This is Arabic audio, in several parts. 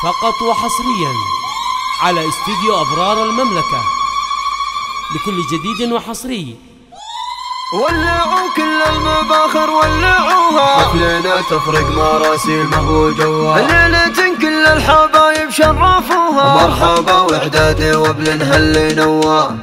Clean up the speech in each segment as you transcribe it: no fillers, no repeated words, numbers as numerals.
فقط وحصريا على استديو أبرار المملكة لكل جديد وحصري. ولعوا كل المباخر ولعوها، حفلنا تفرق مراسيمه وجوها، ليلة كل الحبايب شرفوها. مرحبا وإعدادي وابل هل نواه،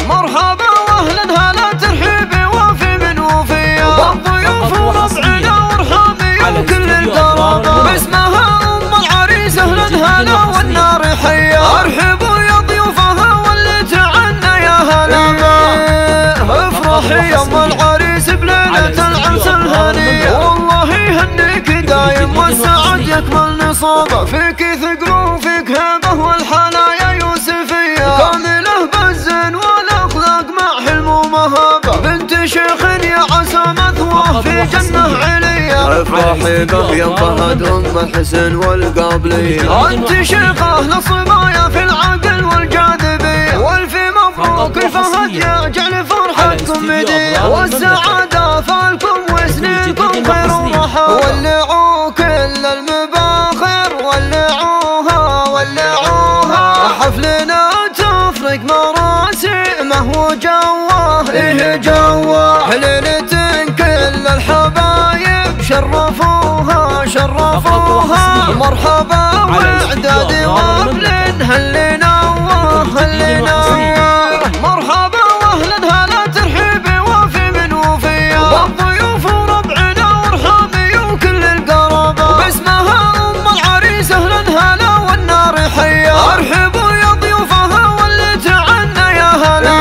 مرحبا واهلا هلا ترحيبي وفي من وفيا، والضيوف وربعنا وارحامي وكل القرابة، باسمها ام العريس اهلا هلا والنار حيا. ارحبوا يا ضيوفها واللي تعنا يا هلا، افرحي يا ام العريس بليلة العرس الهنية، والله يهنيك دايم والسعد يكمل نصابه، فيك ثقل وفيك هبه والحنايا يوسفية، كامله بالزين والاخلاق مع حلم ومهابه، بنت شيخ يا عسى مثواه في جنة عليا. افرحي به يا فهد ام الحسن والقابلية، انت شيخه للصبايا في العقل والجاذبية، والفي مبروك الفهد يجعل فرحتكم مدية، والسعادة فالكم وسنينكم خير وراحة. ولعوا كل المباخر ولعوها ولعوها، حفلنا تفرق مراسمه وجواه إيه جواه، ليلة كل الحبايب شرفوها شرفوها. مرحبا واعدادي وابل هل نواه هل نواه، مرحبا واهلا هلا ترحيبي وفي من وفيا، والضيوف وربعنا وارحامي وكل القرابة، باسمها ام العريس اهلا هلا والنار حيا. ارحبوا يا ضيوفها واللي تعنا يا هلا،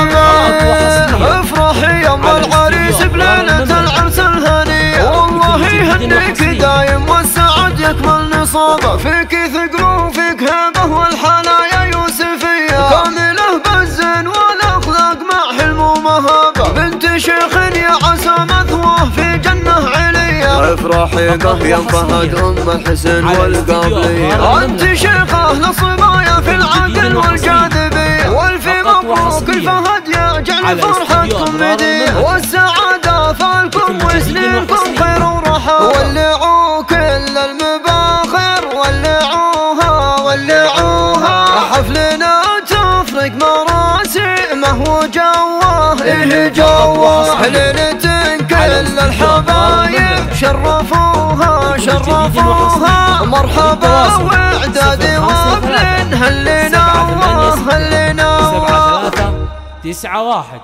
افرحي يا ام العريس بليلة العرس الهنية، والله يهنيك دايم والسعد يكمل نصابه، فيك ثقل وفيك هبه والحنايا يوسفية، كامله بالزين والاخلاق مع حلم ومهابه، بنت شيخ يا عسى مثواه في جنة عليا. افرحي به يا فهد ام الحسن والقابلية، انت شيخه للصبايا في العقل والجاذبية، والفي مبروك الفهد يجعل فرحتكم مدية، والسعادة فالكم وسنينكم خير وراحة. ولعوا كل المباخر ولعوها ولعوها، حفلنا تفرق مراسمه وجواه إيه جواه، ليلة كل الحبايب شرفوها شرفوها. مرحبا واعدادي وابل هل نواه هل نواه. 7 3 9 1